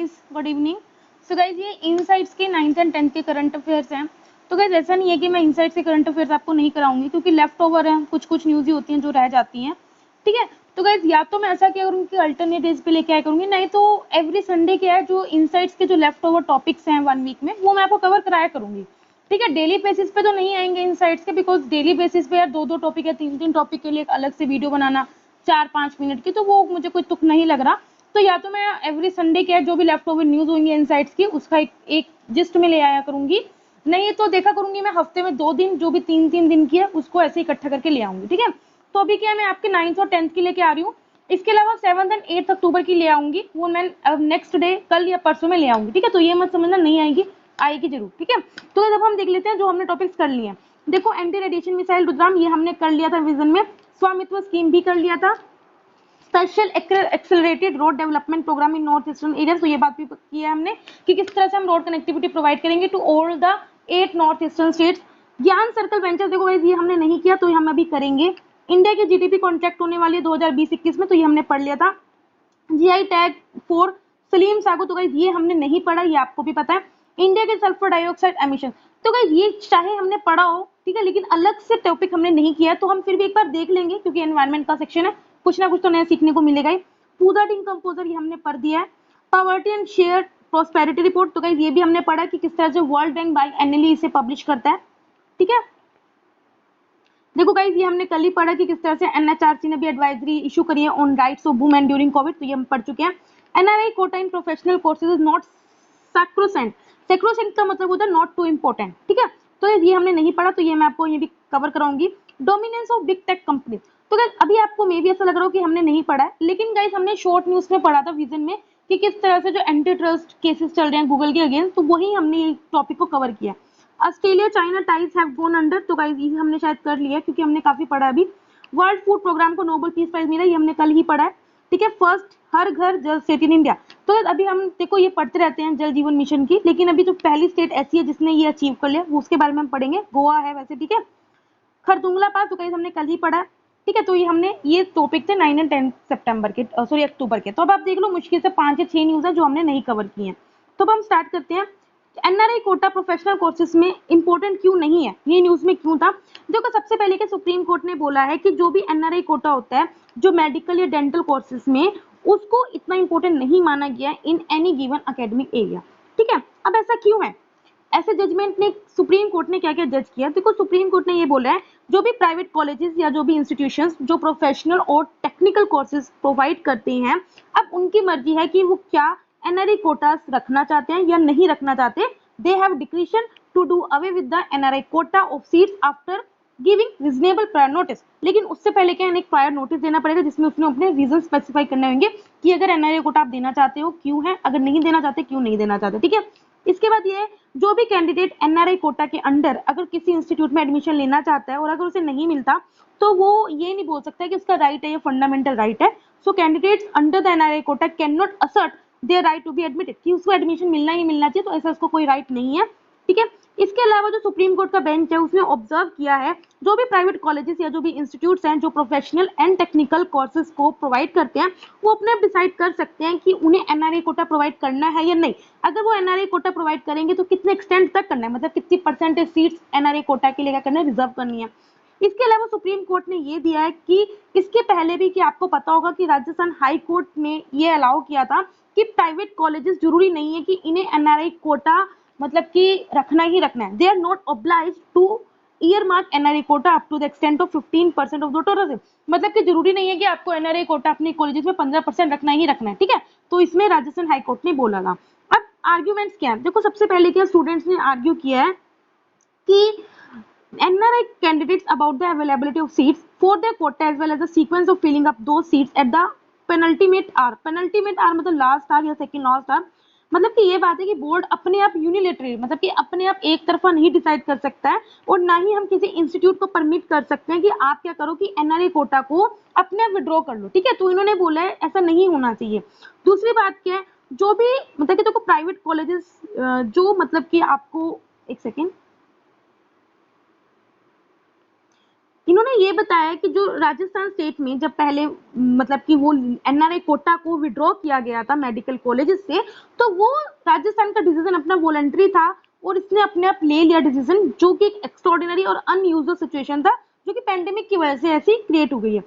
Guys, good evening. So guys, ये insights के 9th and 10th के करंट अफेयर्स हैं। तो गाइज ऐसा नहीं है कि मैं इनसाइट्स के करंट अफेयर्स आपको नहीं कराऊंगी, क्योंकि लेफ्ट ओवर हैं, कुछ ही होती हैं जो रह जाती हैं, ठीक है। तो गाइज या तो मैं ऐसा क्या करूँगी कि अल्टरनेट डेज पे लेके आया करूँगी, नहीं तो एवरी संडे क्या है जो इनसाइट्स के जो लेफ्ट ओवर टॉपिक्स हैं 1 वीक में, वो मैं आपको कवर कराया करूँगी, ठीक है। डेली बेसिस पे तो नहीं आएंगे इनसाइट्स के, बिकॉज डेली बेसिस पे यार 2-2 टॉपिक या 3-3 टॉपिक के लिए एक अलग से वीडियो बनाना 4-5 मिनट की, तो वो मुझे कोई तुक नहीं लग रहा। तो या तो मैं एवरी संडे क्या जो भी लेफ्ट ओवर न्यूज होंगी इनसाइट्स की, उसका एक जिस्ट में ले आया करूंगी, नहीं तो देखा करूंगी मैं हफ्ते में 2 दिन जो भी 3-3 दिन की है उसको ऐसे इकट्ठा करके ले आऊंगी, ठीक है। तो अभी क्या मैं आपके 9th और 10th की लेके आ रही हूँ। इसके अलावा 7th एंड 8th अक्टूबर की ले आऊंगी, वो मैं नेक्स्ट डे कल या परसों में ले आऊंगी, ठीक है। तो ये मत समझना नहीं आएगी, आएगी जरूर, ठीक है। तो जब हम देख लेते हैं जो हमने टॉपिक्स कर लिए हैं। देखो, एंटी रेडिएशन मिसाइल रुद्राम ये हमने कर लिया था विजन में, स्वामित्व स्कीम भी कर लिया था, special accelerated road development programme in north eastern area, तो ये बात भी की है हमने कि किस तरह से हम रोड कनेक्टिविटी प्रोवाइड करेंगे to all the 8 north eastern states. Gyan circle venture देखो गाइस, ये हमने नहीं किया, तो ये हम अभी करेंगे। इंडिया की जीडीपी कॉन्ट्रैक्ट होने वाली है 2020-21 में, तो ये हमने पढ़ लिया था। GI tag for Salem sago, तो गाइस ये हमने नहीं पढ़ा, ये आपको भी पता है। इंडिया के सल्फर डाइऑक्साइड एमिशन, तो गाइस ये चाहे हमने पढ़ा हो, ठीक है, लेकिन अलग से टॉपिक हमने नहीं किया, तो हम फिर भी एक बार देख लेंगे, क्योंकि एनवायरमेंट का सेक्शन है, कुछ ना कुछ तो नया सीखने को मिलेगा ही। पूरा डिकम्पोजर ये हमने पढ़ दिया है। Poverty and share prosperity report, तो गाइस ये भी हमने पढ़ा कि किस तरह से वर्ल्ड बैंक बाइएनुअली इसे पब्लिश करता है, ठीक है। देखो गाइस, ये हमने कल ही पढ़ा कि किस तरह से एनएचआरसी ने भी एडवाइजरी इशू करी है on rights of women during Covid, तो ये हम पढ़ चुके हैं। NRI quota in professional courses is not sacrosanct, sacrosanct का मतलब होता है नॉट टू इम्पोर्टेंट, ठीक है। तो ये हमने नहीं पढ़ा, तो ये मैं आपको ये भी कवर कराऊंगी। Dominance of big tech company, तो गाइस अभी आपको मे भी ऐसा लग रहा हो कि हमने नहीं पढ़ा है, लेकिन गाइस हमने शॉर्ट न्यूज में पढ़ा था विजन में कि किस तरह से जो एंटी ट्रस्ट केसेस चल रहे हैं गूगल के अगेंस्ट, तो वही हमने ये टॉपिक को कवर किया। Australia China ties have gone under, तो गाइस ये हमने शायद कर लिया, क्योंकि हमने काफी पढ़ा अभी। वर्ल्ड फूड प्रोग्राम को नोबेल पीस प्राइज मिला, ये हमने कल ही पढ़ा है, ठीक है। फर्स्ट हर घर जल स्टेट इन इंडिया, तो अभी हम देखो ये पढ़ते रहते हैं जल जीवन मिशन की, लेकिन अभी जो पहली स्टेट ऐसी है जिसने ये अचीव कर लिया, वो उसके बारे में हम पढ़ेंगे। गोवा है वैसे, ठीक है। खरदुंगला पास, तो गाइस हमने कल ही पढ़ा है, ठीक है। तो ये हमने ये टॉपिक थे 9 एंड 10 सितंबर के, सॉरी अक्टूबर के। तो अब आप देख लो मुश्किल से 5 या 6 न्यूज है जो हमने नहीं कवर किए हैं। तो अब हम स्टार्ट करते हैं। एनआरआई कोटा प्रोफेशनल कोर्सेज में इंपॉर्टेंट क्यों नहीं है, ये न्यूज में क्यों था। देखो, सबसे पहले के सुप्रीम कोर्ट ने बोला है कि जो भी एनआरआई कोटा होता है जो मेडिकल या डेंटल कोर्सेज में, उसको इतना इंपॉर्टेंट नहीं माना गया in any given academic area, ठीक है। अब ऐसा क्यों है, ऐसे जजमेंट ने सुप्रीम कोर्ट ने क्या क्या जज किया। देखो, सुप्रीम कोर्ट ने ये बोला है जो भी प्राइवेट कॉलेजेस या जो भी इंस्टीट्यूशंस जो प्रोफेशनल और टेक्निकल कोर्सेज प्रोवाइड करते हैं, अब उनकी मर्जी है कि वो क्या एनआरआई कोटास रखना चाहते हैं या नहीं रखना चाहते। They have discretion to do away with the NRI quota of seats after giving reasonable prior notice, लेकिन उससे पहले क्या एक प्रायर नोटिस देना पड़ेगा, जिसमें उसने अपने रीजन स्पेसिफाई करने होंगे कि अगर एनआरआई कोटा आप देना चाहते हो क्यों है, अगर नहीं देना चाहते क्यों नहीं देना चाहते, ठीक है। इसके बाद ये जो भी कैंडिडेट एनआरआई कोटा के अंडर अगर किसी इंस्टीट्यूट में एडमिशन लेना चाहता है और अगर उसे नहीं मिलता, तो वो ये नहीं बोल सकता कि उसका राइट है, ये फंडामेंटल राइट है। So candidates under the NRI quota can not assert their right to be admitted, कि उसको एडमिशन मिलना ही मिलना चाहिए, तो ऐसा उसको कोई राइट नहीं है, ठीक है। इसके अलावा जो सुप्रीम कोर्ट का बेंच है उसने ऑब्जर्व किया है जो भी प्राइवेट कॉलेजेस या जो भी इंस्टीट्यूट्स हैं जो प्रोफेशनल एंड टेक्निकल कोर्सेज को प्रोवाइड करते हैं, वो अपने डिसाइड कर सकते हैं कि उन्हें एनआरआई कोटा प्रोवाइड करना है या नहीं। अगर वो एनआरआई कोटा प्रोवाइड करेंगे तो कितने एक्सटेंड तक करना है, मतलब कितनी परसेंटेज सीट्स एनआरआई कोटा के लिए क्या करना है, रिजर्व करनी है। इसके अलावा सुप्रीम कोर्ट ने ये दिया है कि इसके पहले भी कि आपको पता होगा कि राजस्थान हाई कोर्ट ने ये अलाउ किया था कि प्राइवेट कॉलेजेस जरूरी नहीं है कि इन्हें एनआरआई कोटा मतलब कि रखना ही रखना है। They are not obliged to earmark NRI quota up to the extent of 15% of the total, मतलब कि जरूरी नहीं है कि आपको एनआरआई कोटा अपने कॉलेजेस में 15% रखना ही रखना है, ठीक है। तो इसमें राजस्थान हाई कोर्ट ने बोला था। अब आर्ग्यूमेंट्स क्या है, देखो सबसे पहले क्या स्टूडेंट्स ने आर्ग्यू किया है कि NRI candidates about the availability of seats for their quota as well as the sequence of filling up those seats at the penultimate hour. Penultimate hour मतलब लास्ट आवर या सेकंड लास्ट आवर, मतलब कि ये बात है कि board अपने आप यूनिलेटरी मतलब कि अपने आप एक तरफा नहीं डिसाइड कर सकता है, और ना ही हम किसी इंस्टीट्यूट को परमिट कर सकते हैं कि आप क्या करो कि एनआरआई कोटा को अपने आप विड्रॉ कर लो, ठीक है। तो इन्होंने बोला है ऐसा नहीं होना चाहिए। दूसरी बात क्या है, जो भी मतलब कि देखो प्राइवेट कॉलेजेस जो मतलब कि आपको एक सेकेंड इन्होंने ये बताया कि जो राजस्थान स्टेट में जब पहले मतलब कि वो एनआरआई कोटा को विड्रॉ किया गया था मेडिकल कॉलेजेस से, तो वो राजस्थान का डिसीजन अपना वॉलंटरी था और इसने अपने आप ले लिया डिसीजन, जो कि एक एक्स्ट्रॉर्डिनरी और अनयूजुअल सिचुएशन था, जो कि पेंडेमिक की वजह से ऐसी क्रिएट हो गई है।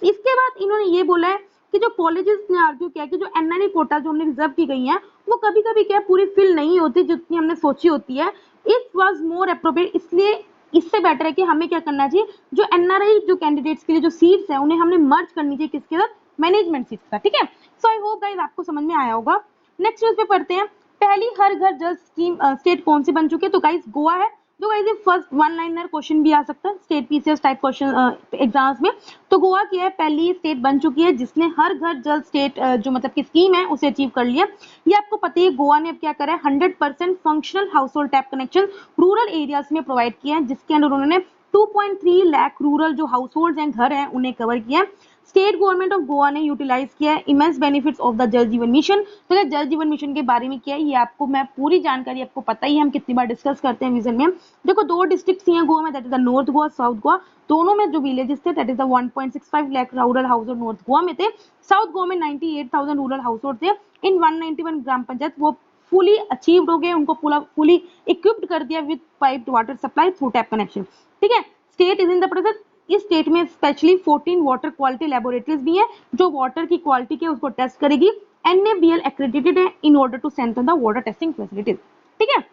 इसके बाद इन्होंने ये बोला है कि जो कॉलेजेस ने आर्ग्यू किया कि जो एनआरआई कोटा जो हमने रिजर्व की गई है, वो कभी कभी क्या पूरी फिल नहीं होती जितनी हमने सोची होती है। इट वॉज मोर अप्रोप्रिएट, इसलिए इससे बेटर है कि हमें क्या करना चाहिए, जो एनआरआई जो कैंडिडेट्स के लिए जो सीट्स है उन्हें हमने मर्ज करनी चाहिए किसके साथ, मैनेजमेंट सीट्स का। ठीक है, सो आई होप गाइस आपको समझ में आया होगा। नेक्स्ट न्यूज पे पढ़ते हैं। पहली हर घर जल स्कीम स्टेट कौन सी बन चुकी है, तो गाइस गोवा है। जो गाइस ये फर्स्ट वन लाइनर क्वेश्चन भी आ सकता है state PCS type question exams में। तो गोवा की है पहली स्टेट बन चुकी है जिसने हर घर जल स्टेट जो मतलब की स्कीम है उसे अचीव कर लिया। ये आपको पता है गोवा ने अब क्या करा है, 100% functional house hold tap connection rural areas में प्रोवाइड किया है, जिसके अंदर उन्होंने 2.3 लाख रूरल जो हाउस होल्ड हैं, घर हैं, उन्हें कवर किया। स्टेट गवर्नमेंट ऑफ गोवा ने यूटिलाइज किया है इमेंस बेनिफिट्स ऑफ द जल जीवन मिशन। तो जल जीवन मिशन के बारे में क्या है, ये आपको मैं पूरी जानकारी आपको पता ही है, हम कितनी बार डिस्कस करते हैं विजन में। देखो दो डिस्ट्रिक्ट हैं गोवा में, that is the north Goa, south Goa. दोनों में जो विलेजेस थे that is the 1.65 lakh rural house hold north Goa में थे। साउथ गोवा में 98,000 रूरल हाउस होल्ड थे। इन 191 ग्राम पंचायत वो फुली अचीव्ड हो गए, उनको पूरा फुली इक्विप्ड कर दिया with piped water supply through tap connection. ठीक है, state is in the process. इस स्टेट में स्पेशली 14 वाटर क्वालिटी लेबोरेटरीज भी है जो वाटर की क्वालिटी के उसको टेस्ट करेगी। NABL एक्रेडिटेड है in order to strengthen the water testing facilities. ठीक है,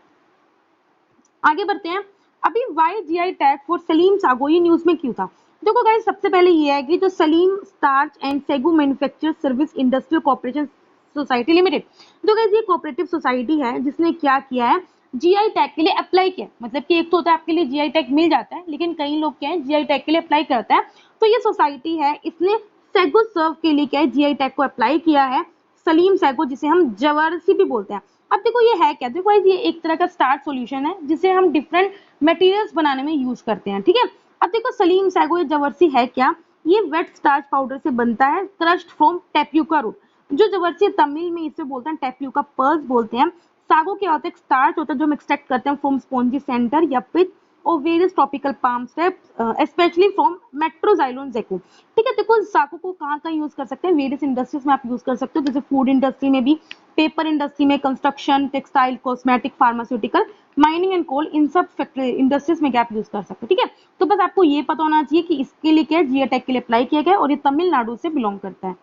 आगे बढ़ते हैं। अभी why GI tag for Salem sago, ये न्यूज में क्यों था? देखो गाइस, सबसे पहले ये है कि जो Salim starch and sago manufacture service industrial corporation society limited, तो गाइस ये कोऑपरेटिव सोसाइटी है जिसने क्या किया है, जीआई टैग के लिए अप्लाई किया। मतलब कि एक तो होता है आपके लिए जीआई टैग मिल जाता है, लेकिन कई लोग क्या है जीआई टैग के लिए अप्लाई करता है। तो ये सोसाइटी है, इसने सेगो सर्व के लिए क्या है जीआई टैग को अप्लाई किया है। सलीम सेगो जिसे हम जवर्सी भी बोलते हैं। अब देखो ये है क्या, देखो ये एक तरह का स्टार्च सॉल्यूशन है जिसे हम डिफरेंट मटेरियल्स बनाने में यूज करते हैं। ठीक है, अब देखो सलीम सेगो जवर्सी है क्या, ये वेट स्टार्च पाउडर से बनता है, क्रश्ड फ्रॉम टेप्यूका रूट। जो जवर्सी तमिल में इसे बोलते हैं टेप्यूका पर्ल्स बोलते हैं। सागो क्या होता है, स्टार्च होता है जो हम एक्सट्रैक्ट करते हैं फ्रॉम स्पॉन्जी सेंटर या पिथ और various tropical palm stems especially from Metroxylon sago. ठीक है, देखो सागो को कहाँ कहाँ यूज कर सकते हैं, वेरियस इंडस्ट्रीज में आप यूज कर सकते हो, जैसे फूड इंडस्ट्री में भी, पेपर इंडस्ट्री में, construction, textile, cosmetic, pharmaceutical, mining and coal, इन सब फैक्ट्री इंडस्ट्रीज में क्या आप यूज कर सकते हो। ठीक है, तो बस आपको ये पता होना चाहिए कि इसके लिए क्या जीआई टैग के लिए अप्लाई किया गया और ये तमिलनाडु से बिलोंग करता है।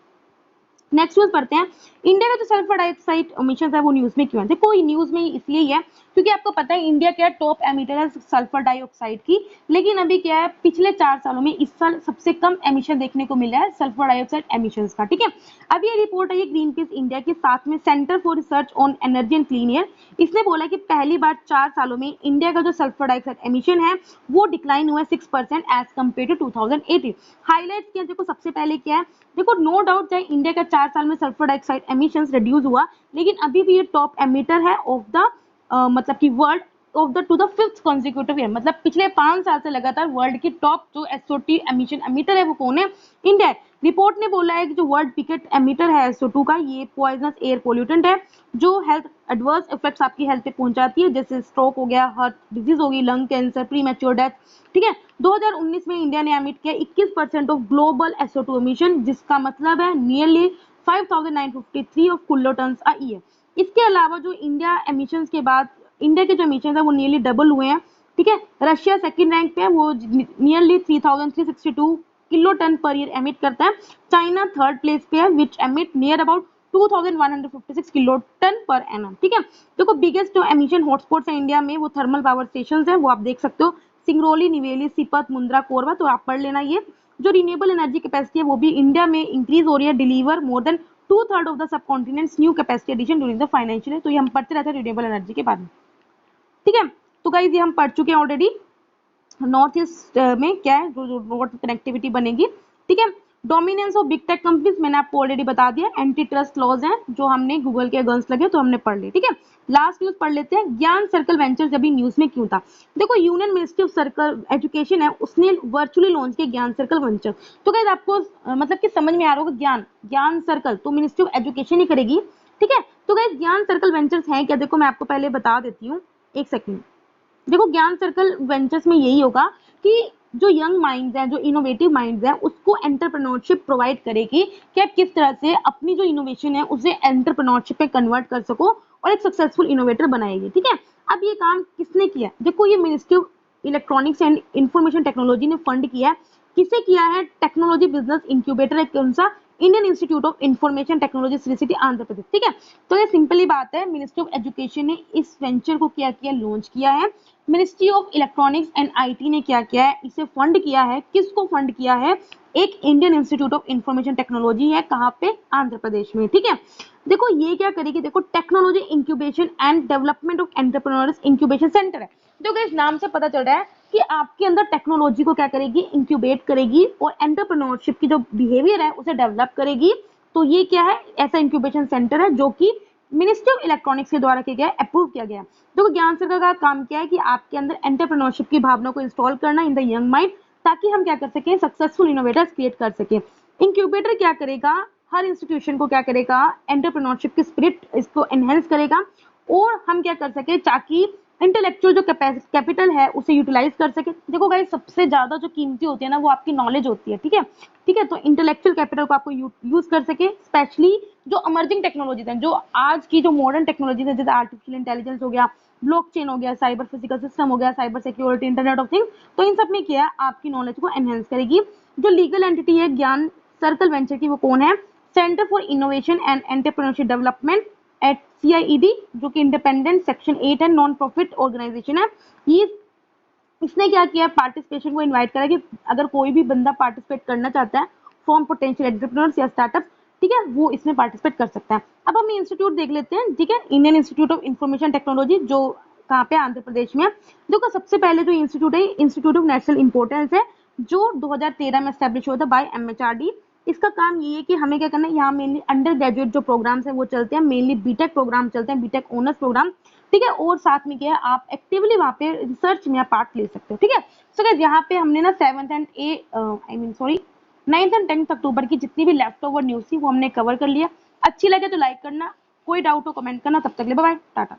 नेक्स्ट न्यूज पढ़ते हैं। इंडिया का जो सल्फर डाइऑक्साइड एमिशन है वो न्यूज में क्यों है? देखो न्यूज में इसलिए है क्योंकि आपको पता है इंडिया क्या टॉप एमिटर है सल्फर डाइऑक्साइड की, लेकिन अभी क्या है पिछले 4 सालों में इस साल सबसे कम एमिशन देखने को मिला है सल्फर डाइऑक्साइड एमिशंस का। ठीक है, अब ये रिपोर्ट है ग्रीन पीस इंडिया के साथ में centre for research on energy and clean air. इसने बोला कि पहली बार 4 सालों में इंडिया का जो सल्फर डाइऑक्साइड एमिशन है वो डिक्लाइन हुआ है 6% एज कम्पेयर टू 2018। हाईलाइट किया, देखो सबसे पहले क्या है, देखो नो डाउट चाहे इंडिया का 4 साल में सल्फर डाइऑक्साइड एमिशंस रिड्यूस हुआ, लेकिन अभी भी ये टॉप एमिटर है ऑफ द मतलब कि world of the two the 5th consecutive year. मतलब पिछले 5 साल से लगातार वर्ल्ड की टॉप जो SO2 एमिशन एमिटर है वो कौन है, इंडिया है। रिपोर्ट ने बोला है कि जो वर्ल्ड बिगेस्ट एमिटर है SO2 का, ये पॉइजनस एयर पोल्यूटेंट है जो हेल्थ एडवर्स इफेक्ट्स आपकी हेल्थ पे पहुंचाती है, जैसे स्ट्रोक हो गया, हार्ट डिजीज होगी, लंग कैंसर, प्रीमैच्योर डेथ। ठीक है, 2019 में इंडिया ने एमिट किया 21% ऑफ ग्लोबल SO2 एमिशन, जिसका मतलब है नियरली 5,953 ऑफ किलोटन्स अ ईयर। इसके अलावा जो इंडिया एमिशंस के बाद इंडिया के जो एमिशन है वो नियरली डबल हुए हैं। ठीक है, रशिया सेकंड रैंक पे है, वो nearly 3,362 kiloton per year emit करता है। चाइना थर्ड प्लेस पे है which emit near about 2,156 kiloton per annum. ठीक है, देखो बिगेस्ट जो एमिशन हॉटस्पॉट्स है इंडिया में वो थर्मल पावर स्टेशन है, वो आप देख सकते हो, सिंगरौली, निवेली, सीपत, मुंद्रा, कोरबा। तो आप पढ़ लेना ये जो रिन्यूएबल एनर्जी कैपेसिटी है वो भी इंडिया में इंक्रीज हो रही है, deliver more than 2/3 of the subcontinent's new capacity addition during the financial year. तो ये हम पढ़ते रहते हैं रिन्यूएबल एनर्जी के बारे में। ठीक है, तो गाइस ये हम पढ़ चुके हैं ऑलरेडी। नॉर्थ ईस्ट में क्या है जो रोड कनेक्टिविटी बनेगी। ठीक है, dominance of big tech companies मैंने आपको ऑलरेडी बता दिया, एंटी ट्रस्ट लॉज हैं जो हमने गूगल के अगेंस्ट लगे तो हमने पढ़ ली। ठीक है, लास्ट न्यूज पढ़ लेते हैं, ज्ञान सर्कल वेंचर्स अभी न्यूज में क्यों था? देखो union ministry of circle education है, उसने वर्चुअली लॉन्च किया ज्ञान सर्कल वेंचर। तो गाइस आपको मतलब कि समझ में आ रहा होगा ज्ञान सर्कल तो मिनिस्ट्री ऑफ एजुकेशन ही करेगी। ठीक है, तो गाइस ज्ञान सर्कल वेंचर्स है क्या? देखो मैं आपको पहले बता देती हूँ, एक सेकंड। देखो ज्ञान सर्कल वेंचर्स में यही होगा कि जो यंग माइंड्स हैं, जो इनोवेटिव माइंड्स हैं, उसको एंटरप्रेन्योरशिप प्रोवाइड करेगी कि आप किस तरह से अपनी जो इनोवेशन है उसे एंटरप्रेन्योरशिप में कन्वर्ट कर सको और एक सक्सेसफुल इनोवेटर बनाएगी। ठीक है, अब ये काम किसने किया? देखो, ये ministry of electronics and information technology ने फंड किया है। किसे किया है? टेक्नोलॉजी बिजनेस इंक्यूबेटर है, कौन सा? Indian Institute of Information Technology, Sri City, Andhra Pradesh. ठीक है, तो ये सिंपली बात है, मिनिस्ट्री ऑफ एजुकेशन ने इस वेंचर को क्या किया? लॉन्च किया है। Ministry of electronics and IT ने क्या किया है? इसे फंड किया है। किसको फंड किया है? एक Indian Institute of Information technology है, कहाँ पे? आंध्र प्रदेश में। ठीक है, देखो ये क्या करेगी? देखो, technology incubation and development of entrepreneurs incubation centre है। देखो, इस नाम से पता चल रहा है कि आपके अंदर टेक्नोलॉजी को क्या करेगी? इंक्यूबेट करेगी और एंटरप्रेन्योरशिप की जो बिहेवियर है उसे डेवलप करेगी। तो ये क्या है? ऐसा इंक्यूबेशन सेंटर है जो कि मिनिस्ट्री ऑफ इलेक्ट्रॉनिक्स के द्वारा किया गया, अप्रूव किया गया। देखो, ज्ञान सर्कल का काम क्या है कि आपके अंदर एंटरप्रेन्योरशिप की भावना को इंस्टॉल करना इन द यंग माइंड, ताकि हम क्या कर सकें? सक्सेसफुल इनोवेटर्स क्रिएट कर सकें। इंक्यूबेटर क्या करेगा? हर इंस्टीट्यूशन को क्या करेगा? एंटरप्रेन्योरशिप की स्पिरिट इसको एनहेंस करेगा और हम क्या कर सके ताकि इंटेलेक्चुअल जो कैपिटल है उसे यूटिलाइज कर सके। देखो गाइस, सबसे ज्यादा जो कीमती होती है ना वो आपकी नॉलेज होती है। ठीक है, ठीक है, तो इंटेलेक्चुअल कैपिटल को आपको यूज कर सके, स्पेशली जो इमर्जिंग टेक्नोलॉजीज हैं, जो आज की जो मॉडर्न टेक्नोलॉजीज है, जैसे आर्टिफिशियल इंटेलिजेंस हो गया, ब्लॉकचेन हो गया, साइबर फिजिकल सिस्टम हो गया, cyber security, internet of things, तो इन सब में क्या है? आपकी नॉलेज को एनहेंस करेगी। जो लीगल एंटिटी है ज्ञान सर्कल वेंचर की, वो कौन है? Centre for innovation and entrepreneurship development at CIED, जो कि इंडिपेंडेंट सेक्शन 8 है, नॉन प्रॉफिट ऑर्गेनाइजेशन है। ये इसने क्या किया? पार्टिसिपेशन को इनवाइट करा कि अगर कोई भी बंदा पार्टिसिपेट करना चाहता है फ्रॉम पोटेंशियल एंटरप्रेन्योर्स या स्टार्टअप, ठीक है, वो इसमें पार्टिसिपेट कर सकता है। अब हम इंस्टीट्यूट देख लेते हैं। ठीक है, Indian Institute of Information technology, जो कहाँ पे? आंध्र प्रदेश में। देखो, सबसे पहले जो इंस्टीट्यूट है, इंस्टीट्यूट ऑफ नेशनल इंपॉर्टेंस है, जो 2013 में एस्टेब्लिश हुआ था बाय MHRD। इसका काम ये है कि हमें क्या करना है, यहाँ मेनली अंडर ग्रेजुएट जो प्रोग्राम्स हैं वो चलते हैं, मेनली बीटेक प्रोग्राम चलते हैं, बीटेक ऑनर्स प्रोग्राम। ठीक है, और साथ में क्या है, आप एक्टिवली वहाँ पे रिसर्च में पार्ट ले सकते हो। ठीक है, सो गाइस, यहाँ पे हमने ना 9th एंड 10th अक्टूबर की जितनी भी लेफ्ट ओवर न्यूज थी वो हमने कवर कर लिया। अच्छी लगे तो लाइक करना, कोई डाउट हो कमेंट करना। तब तक ले बाय बाय, टाटा।